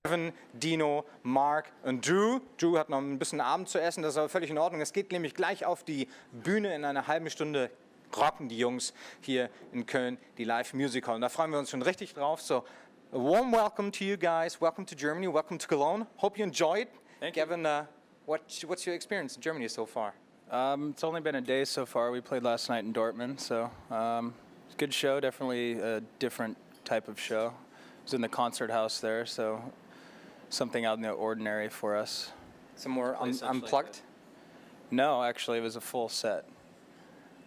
Kevin, Dino, Mark und Drew. Drew hat noch ein bisschen Abend zu essen, das ist aber völlig in Ordnung. Es geht nämlich gleich auf die Bühne. In einer halben Stunde rocken die Jungs hier in Köln die Live Music Hall. Und da freuen wir uns schon richtig drauf. So, a warm welcome to you guys. Welcome to Germany. Welcome to Cologne. Hope you enjoyed. Thank you. Kevin, what's your experience in Germany so far? It's only been a day so far. We played last night in Dortmund, so it's a good show. Definitely a different type of show. It was in the concert house there, so something out in the ordinary for us. Some more unplugged? No, actually, it was a full set,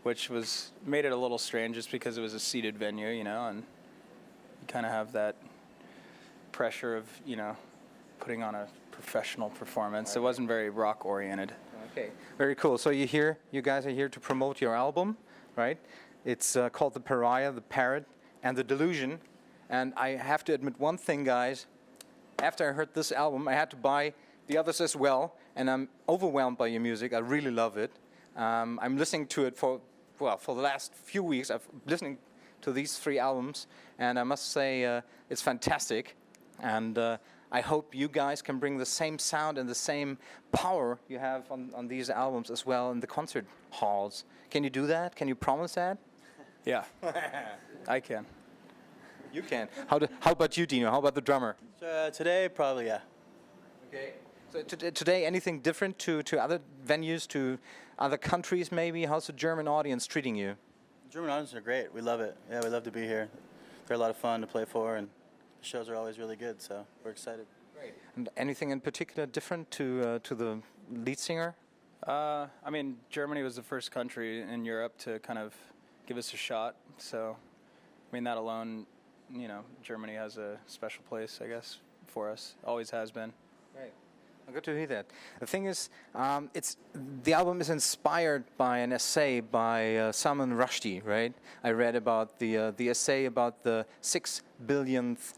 which made it a little strange just because it was a seated venue, you know, and you kind of have that pressure of, you know, putting on a professional performance. It wasn't very rock oriented. Okay, very cool. So you guys are here to promote your album, right? It's called The Pariah, The Parrot, and The Delusion. And I have to admit one thing, guys. After I heard this album, I had to buy the others as well, and I'm overwhelmed by your music. I really love it. I'm listening to it for the last few weeks. I've been listening to these 3 albums, and I must say it's fantastic. And I hope you guys can bring the same sound and the same power you have on these albums as well in the concert halls. Can you do that? Can you promise that? Yeah, I can. You can. How about you, Dino? How about the drummer? Today, probably, yeah. Okay. So today, anything different to other venues, to other countries maybe? How's the German audience treating you? German audiences are great. We love it. Yeah, we love to be here. They're a lot of fun to play for, and the shows are always really good, so we're excited. Great. And anything in particular different to the lead singer? I mean, Germany was the first country in Europe to kind of give us a shot, so, I mean, that alone, you know, Germany has a special place, I guess, for us. Always has been. Right. Well, good to hear that. The thing is, the album is inspired by an essay by Salman Rushdie, right? I read about the essay about the 6 billionth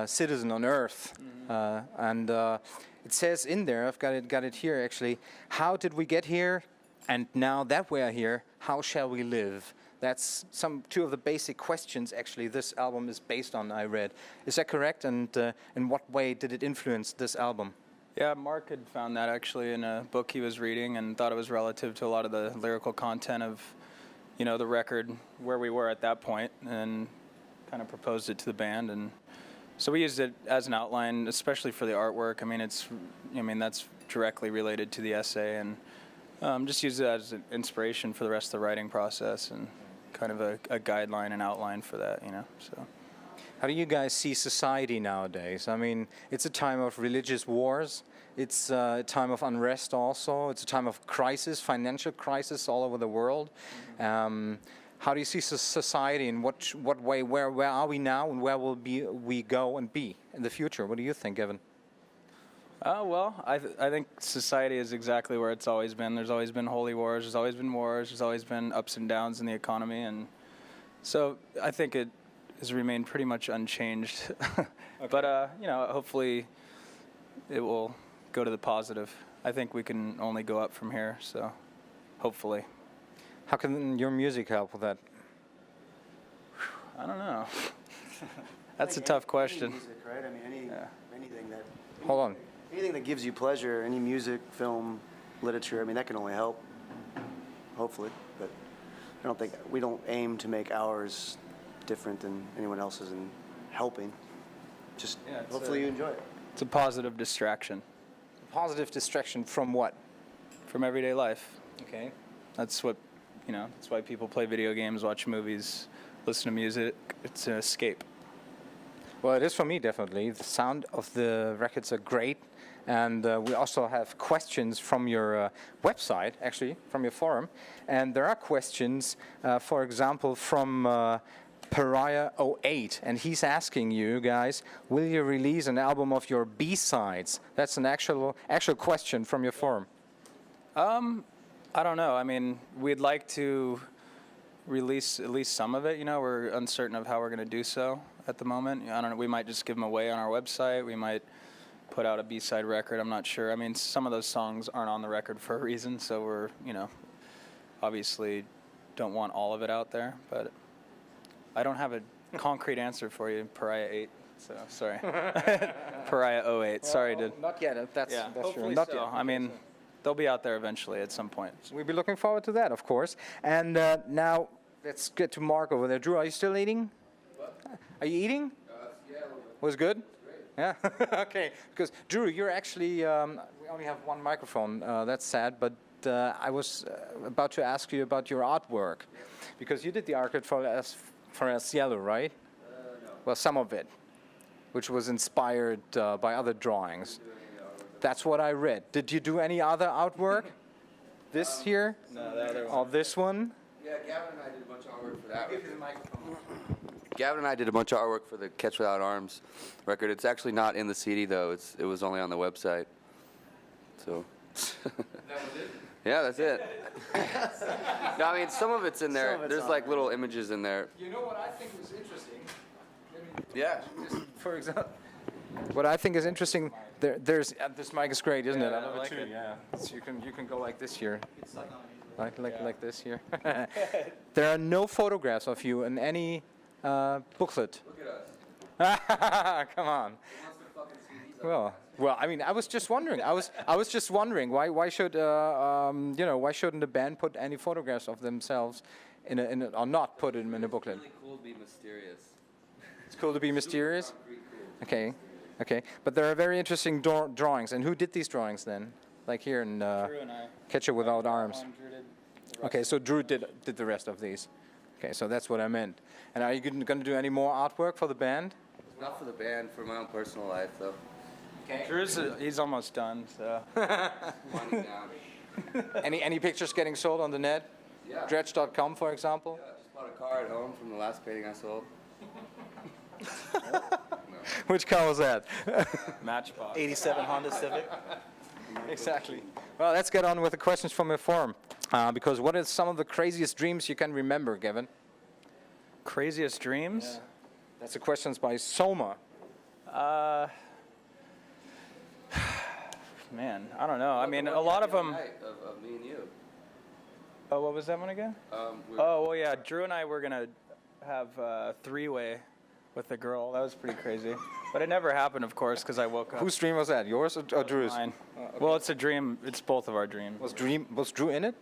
citizen on Earth, and it says in there, I've got it here actually. How did we get here? And now that we are here, how shall we live? That's two of the basic questions actually this album is based on, I read. Is that correct? And in what way did it influence this album? Yeah, Mark had found that actually in a book he was reading and thought it was relative to a lot of the lyrical content of, you know, the record where we were at that point, and kind of proposed it to the band. And so we used it as an outline, especially for the artwork. I mean, that's directly related to the essay, and just used it as an inspiration for the rest of the writing process and kind of a guideline and outline for that, you know. So, how do you guys see society nowadays? I mean, it's a time of religious wars. It's a time of unrest also. It's a time of crisis, financial crisis all over the world. How do you see society, in what way? Where are we now, and where will we go and be in the future? What do you think, Evan? Well, I think society is exactly where it's always been. There's always been holy wars. There's always been wars. There's always been ups and downs in the economy, and so I think it has remained pretty much unchanged. Okay. But you know, hopefully, it will go to the positive. I think we can only go up from here. So, hopefully. How can your music help with that? I don't know. That's a tough question. Any music, right? I mean, anything that. Hold on. Anything that gives you pleasure, any music, film, literature, I mean, that can only help, hopefully. But we don't aim to make ours different than anyone else's in helping. Just hopefully you enjoy it. It's a positive distraction. A positive distraction from what? From everyday life. Okay. That's what, you know, that's why people play video games, watch movies, listen to music. It's an escape. Well, it is for me, definitely. The sound of the records are great. And we also have questions from your website, actually, from your forum. And there are questions, for example, from Pariah 08. And he's asking you guys, will you release an album of your B-sides? That's an actual question from your forum. I don't know. I mean, we'd like to release at least some of it. You know, we're uncertain of how we're going to do so at the moment. I don't know. We might just give them away on our website. We might put out a B-side record. I'm not sure. I mean, some of those songs aren't on the record for a reason, so we're, you know, obviously don't want all of it out there. But I don't have a concrete answer for you, Pariah 8. so sorry. Pariah 08. Sorry, dude. Not yet. That's Yeah, that's hopefully true. Not so. yet. I mean, they'll be out there eventually at some point. We'll be looking forward to that, of course. And now let's get to Mark over there. Drew, are you still eating? What? Are you eating? Yeah, a little bit. Was good? Great. Yeah. Okay. Because Drew, you're actually we only have one microphone. That's sad, but I was about to ask you about your artwork, because you did the artwork for El Cielo, right? No. Well, some of it, which was inspired by other drawings. That's what I read. Did you do any other artwork? This here? No, the other Or this one? Yeah, Gavin and I did a bunch of artwork for that. Gavin and I did a bunch of artwork for the Catch Without Arms record. It's actually not in the CD though. It was only on the website. So. That was it? Yeah, that's it. No, I mean some of it's in there. Some of it's There's on like there. little images in there. You know what I think was interesting? Yeah. Just for example, what I think is interesting, there's this mic is great, isn't it? Yeah, I love I it like too. it. Yeah, so you can go like this here, like this here. There are no photographs of you in any booklet. Look at us. Come on. Who wants to fucking see these? Well, I mean, I was just wondering. I was just wondering why should why shouldn't the band put any photographs of themselves in a or not put them in a booklet? It's really cool to be mysterious. It's cool to be mysterious. Concrete cool. Okay, okay. But there are very interesting drawings. And who did these drawings then? Like here in Drew and I. Catcher Without Arms. Drew did the rest. Okay, so Drew did the rest of these. Okay, so that's what I meant. And are you going to do any more artwork for the band? Not for the band, for my own personal life though. Okay. He's almost done, so. Winding down. Any pictures getting sold on the net? Yeah. Dredg.com, for example. Yeah, just bought a car at home from the last painting I sold. Which car was that? Matchbox. 87 Honda Civic. Exactly. Well, let's get on with the questions from your forum. Because what are some of the craziest dreams you can remember, Gavin? Craziest dreams? That's the questions by Soma. Man, I don't know. I mean, a lot of them. Night of me and you. Oh, what was that one again? We're- Oh, well, yeah. Drew and I were gonna have a three-way with the girl. That was pretty crazy, but it never happened, of course, because I woke up. Whose dream was that? Yours or Drew's? Mine. Well, it's a dream. It's both of our dreams. Was Drew in it?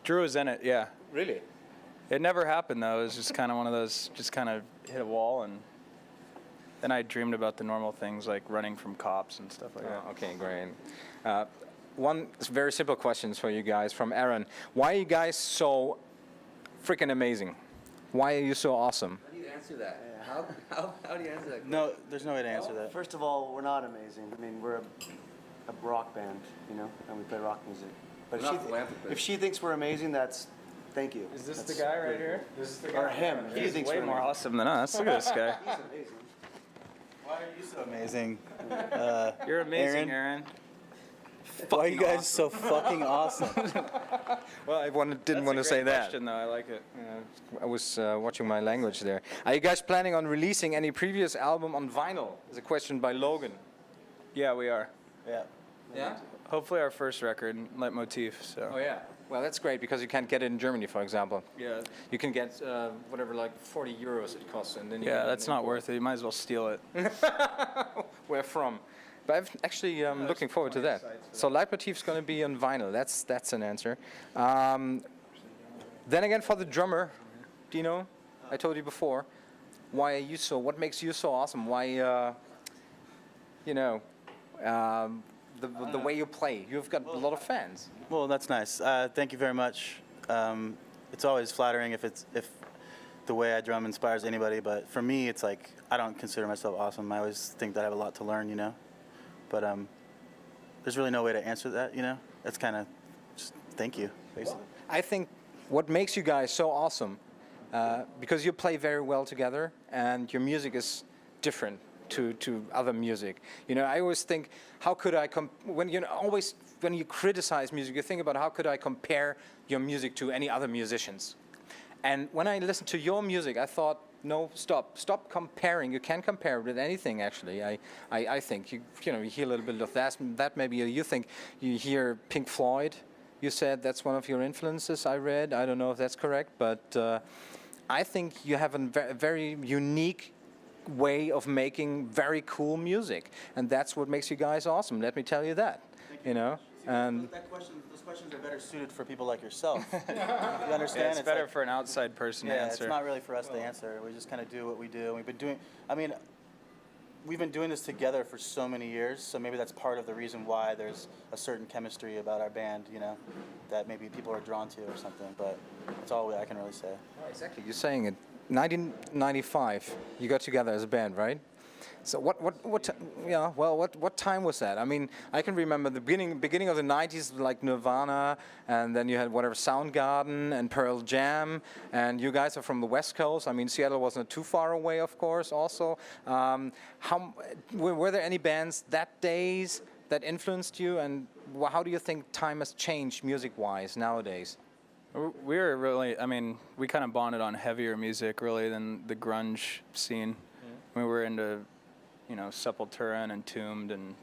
Drew was in it. Yeah. Really? It never happened though. It was just kind of one of those. Just kind of hit a wall, and then I dreamed about the normal things like running from cops and stuff like that. Oh, okay, great. One very simple questions for you guys from Aaron. Why are you guys so freaking amazing? Why are you so awesome? How do you answer that? How do you answer that? No, there's no way to answer that. First of all, we're not amazing. I mean, we're a rock band, you know, and we play rock music. But We're not philanthropists. if she thinks we're amazing, that's thank you. Is this That's the guy right great. here? This is the Or him. He He's thinks way we're more amazing. awesome than us. Look at this guy. He's amazing. Why are you so amazing? You're amazing, Aaron. Why are you guys so fucking awesome? Well, I didn't want to That's a say great that. question, though. I like it. I was watching my language there. Are you guys planning on releasing any previous album on vinyl? Is a question by Logan. Yeah, we are. Yeah. Yeah? Hopefully, our first record, Leitmotif. So. Oh, yeah. Well, that's great because you can't get it in Germany, for example. Yeah. You can get whatever, like 40 euros it costs. And then you Yeah, get that's it not worth it. You might as well steal it. Where from? But I'm actually looking forward to that. So Leitmotif's going to be on vinyl. That's an answer. Then again, for the drummer, Dino, I told you before, why are you so? What makes you so awesome? Why, the way you play? You've got a lot of fans. Well, that's nice. Thank you very much. It's always flattering if the way I drum inspires anybody, but for me, it's like I don't consider myself awesome. I always think that I have a lot to learn, you know. But there's really no way to answer that, you know. That's kind of just thank you, basically. I think what makes you guys so awesome, because you play very well together and your music is different to other music. You know, I always think, how could I when you criticize music, you think about how could I compare your music to any other musicians. And when I listened to your music, I thought, no, stop comparing. You can't compare with anything, actually. I think you hear a little bit of that. Maybe you think you hear Pink Floyd. You said that's one of your influences. I read. I don't know if that's correct, but I think you have a very unique way of making very cool music, and that's what makes you guys awesome. Let me tell you that. You know, and Those questions are better suited for people like yourself. You understand? Yeah, it's better for an outside person to Yeah, answer. it's not really for us to answer. We just kind of do what we do. We've been doing. I mean, we've been doing this together for so many years. So maybe that's part of the reason why there's a certain chemistry about our band. You know, that maybe people are drawn to or something. But that's all I can really say. exactly, you're saying it. 1995, you got together as a band, right? So what time was that? I mean, I can remember the beginning of the 90s, like Nirvana, and then you had whatever Soundgarden and Pearl Jam, and you guys are from the West Coast. I mean, Seattle wasn't too far away, of course, also. Were there any bands that days that influenced you, and how do you think time has changed music-wise nowadays? We were really, I mean, we kind of bonded on heavier music really than the grunge scene. We were into, you know, Sepultura and Entombed and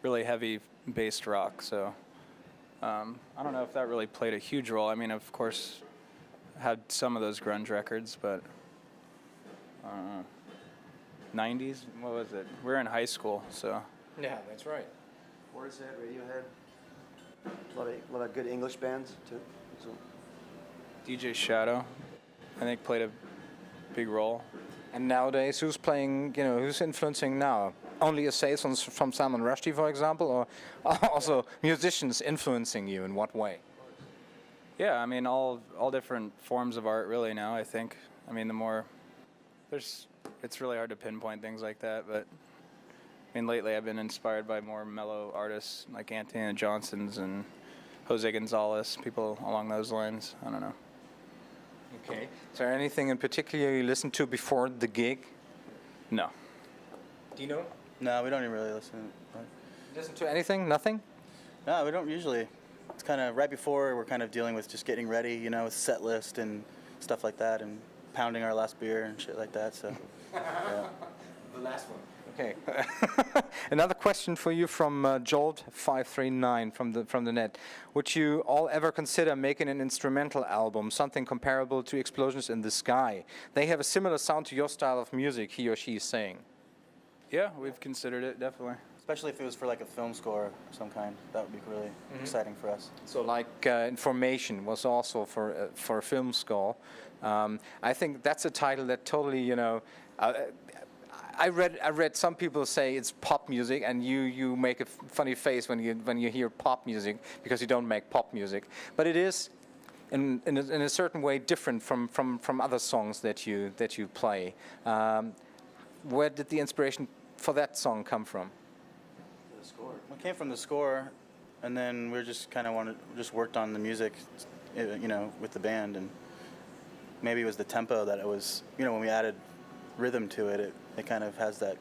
really heavy based rock. So I don't know if that really played a huge role. I mean, of course, had some of those grunge records, but 90s, what was it? We were in high school, so. Yeah, that's right. Portishead, Radiohead. A lot of good English bands too. So. DJ Shadow, I think, played a big role. And nowadays, who's playing, you know, who's influencing now? Only essays from Salman Rushdie, for example, or also musicians influencing you in what way? Yeah, I mean, all different forms of art really now, I think. I mean, it's really hard to pinpoint things like that, but I mean, lately I've been inspired by more mellow artists like Anthony Johnson's and Jose Gonzalez, people along those lines. I don't know. Okay. Is there anything in particular you listened to before the gig? No. Do you know? No, we don't even really listen. Listen to anything? Nothing? No, we don't usually. It's kind of right before we're kind of dealing with just getting ready, you know, with set list and stuff like that, and pounding our last beer and shit like that. So. Yeah. The last one. Okay. Another question for you from Jolt539 from the net. Would you all ever consider making an instrumental album, something comparable to Explosions in the Sky? They have a similar sound to your style of music, he or she is saying. Yeah, we've considered it, definitely. Especially if it was for like a film score of some kind. That would be really exciting for us. So like Information was also for a film score. I think that's a title that totally, you know, I read some people say it's pop music, and you make a funny face when you hear pop music because you don't make pop music. But it is, in a certain way, different from other songs that you play. Where did the inspiration for that song come from? The score. It came from the score, and then we just kind of worked on the music, you know, with the band, and maybe it was the tempo that it was, you know, when we added rhythm to it, it kind of has that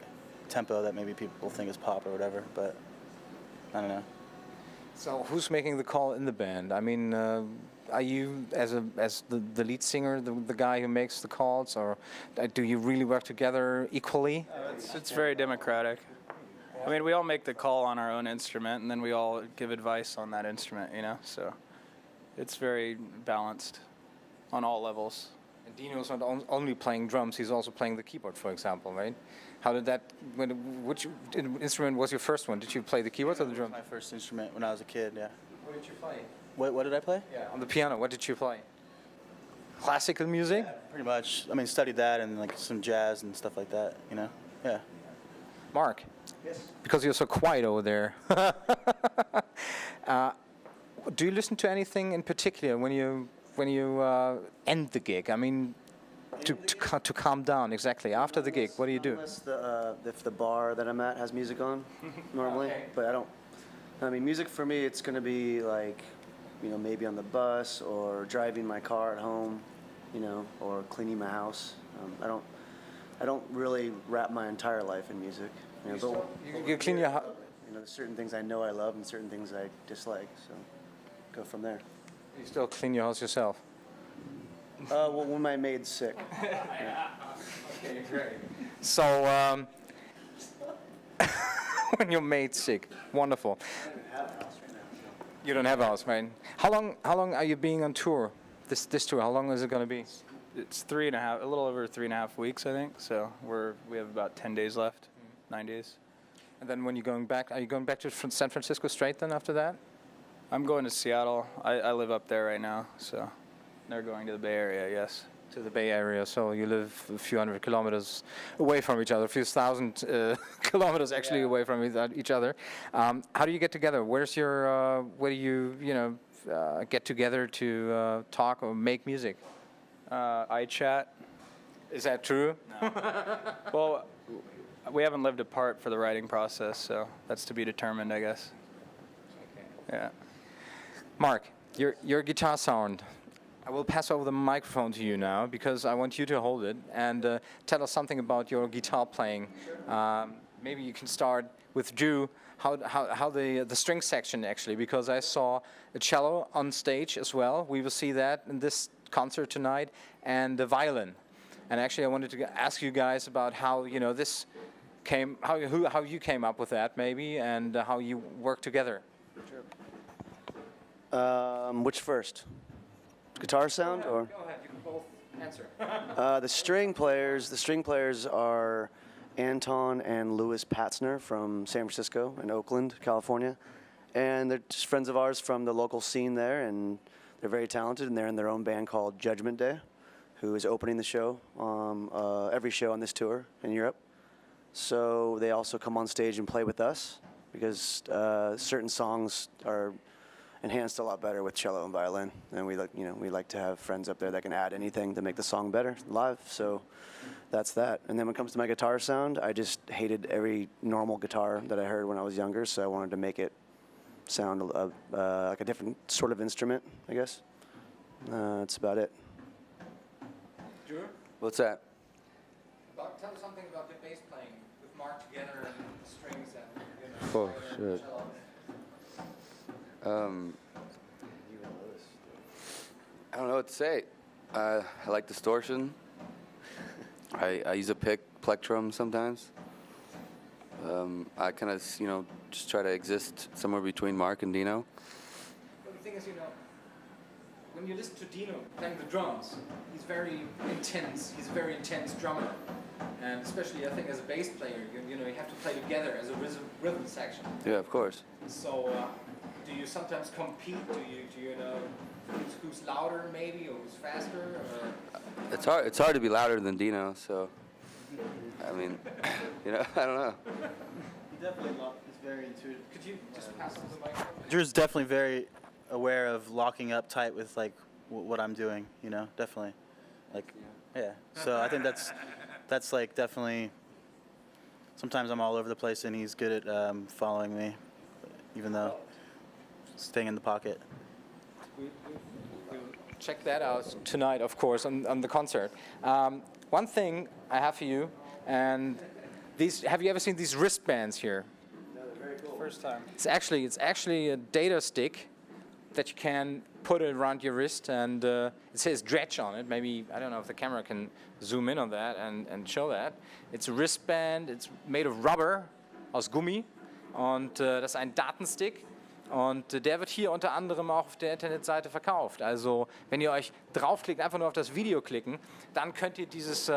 tempo that maybe people think is pop or whatever, but I don't know. So who's making the call in the band? I mean, are you as the lead singer, the guy who makes the calls, or do you really work together equally? It's very democratic. I mean, we all make the call on our own instrument, and then we all give advice on that instrument, you know? So it's very balanced on all levels. And Dino's not only playing drums, he's also playing the keyboard, for example, right? How did that, which instrument was your first one? Did you play the keyboard or the drum? My first instrument when I was a kid, yeah. What did you play? What did I play? Yeah, on the piano, what did you play? Classical music? Pretty much. I mean, studied that and like some jazz and stuff like that, you know? Yeah. Mark? Yes. Because you're so quiet over there. Do you listen to anything in particular when you end the gig? I mean, to calm down, exactly. After the gig, what do you do? Unless if the bar that I'm at has music on, normally. Okay. But I don't. I mean, music for me, it's going to be like, you know, maybe on the bus or driving my car at home, you know, or cleaning my house. I don't really wrap my entire life in music. You know, You clean your house. You know, there's certain things I know I love and certain things I dislike. So, go from there. You still clean your house yourself? Well, when my maid's sick. Okay, great. So, when your maid's sick, wonderful. You don't have a house, right? How long are you being on tour? This tour, how long is it going to be? It's a little over 3.5 weeks, I think. So we have about 10 days left, 9 days. And then when you're going back, are you going back to San Francisco straight then after that? I'm going to Seattle. I live up there right now, so they're going to the Bay Area, yes. To the Bay Area, so you live a few hundred kilometers away from each other, a few thousand kilometers actually away from each other. How do you get together? Where do you get together to talk or make music? iChat. Is that true? No. Well, we haven't lived apart for the writing process, so that's to be determined, I guess. Okay. Yeah. Mark, your guitar sound. I will pass over the microphone to you now because I want you to hold it and tell us something about your guitar playing. Maybe you can start with Drew, how the string section actually, because I saw a cello on stage as well. We will see that in this concert tonight, and the violin. And actually, I wanted to ask you guys about how this came, how you came up with that maybe, and how you work together. Sure. Which first? Guitar sound or? Go ahead. You can both answer. The string players are Anton and Louis Patzner from San Francisco and Oakland, California, and they're just friends of ours from the local scene there, and they're very talented, and they're in their own band called Judgment Day, who is opening the show, every show on this tour in Europe. So they also come on stage and play with us because certain songs are enhanced a lot better with cello and violin, and we like to have friends up there that can add anything to make the song better live. So that's that. And then when it comes to my guitar sound, I just hated every normal guitar that I heard when I was younger, so I wanted to make it sound like a different sort of instrument, I guess. That's about it. Drew? What's that? Tell us something about the bass playing with Mark together and the strings and Oh, shit. I don't know what to say. I like distortion. I use a plectrum sometimes. I kind of, just try to exist somewhere between Mark and Dino. But the thing is, when you listen to Dino playing the drums, he's very intense. He's a very intense drummer. And especially, I think, as a bass player, you have to play together as a rhythm section. Yeah, of course. So, do you sometimes compete? Do you know who's louder, maybe, or who's faster? Or? It's hard to be louder than Dino. So, I mean, I don't know. He definitely is very intuitive. Could you just pass on the microphone? Drew's definitely very aware of locking up tight with like what I'm doing. Definitely. Like, yeah. So I think that's like definitely. Sometimes I'm all over the place, and he's good at following me, even though staying in the pocket. We'll check that out tonight, of course, on the concert. One thing I have for you, and have you ever seen these wristbands here? No, they're very cool. First time. It's actually a data stick that you can put it around your wrist, and it says dredg on it. Maybe, I don't know if the camera can zoom in on that and show that. It's a wristband, it's made of rubber, aus Gummi, und das ist ein Datenstick. Und der wird hier unter anderem auch auf der Internetseite verkauft. Also wenn ihr euch draufklickt, einfach nur auf das Video klicken, dann könnt ihr dieses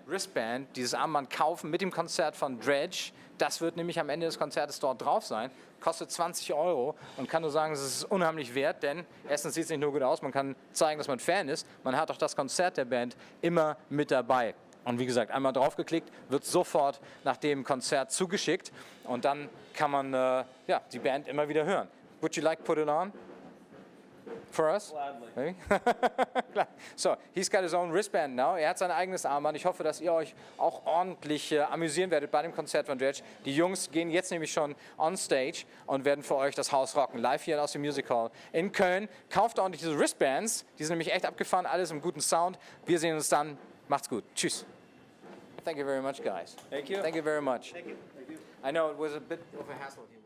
Wristband, dieses Armband kaufen mit dem Konzert von Dredg. Das wird nämlich am Ende des Konzertes dort drauf sein. Kostet 20 € und kann nur sagen, es ist unheimlich wert, denn erstens sieht es nicht nur gut aus, man kann zeigen, dass man Fan ist, man hat auch das Konzert der Band immer mit dabei. Und wie gesagt, einmal draufgeklickt, wird sofort nach dem Konzert zugeschickt und dann kann man die Band immer wieder hören. Would you like to put it on for us? Gladly. Maybe? So, he's got his own wristband now. Er hat sein eigenes Armband. Ich hoffe, dass ihr euch auch ordentlich amüsieren werdet bei dem Konzert von Dredg. Die Jungs gehen jetzt nämlich schon on stage und werden für euch das Haus rocken. Live hier aus dem Music Hall in Köln. Kauft ordentlich diese Wristbands. Die sind nämlich echt abgefahren. Alles im guten Sound. Wir sehen uns dann. Macht's gut. Tschüss. Thank you very much, guys. Thank you. Thank you very much. Thank you. Thank you. I know it was a bit of a hassle here.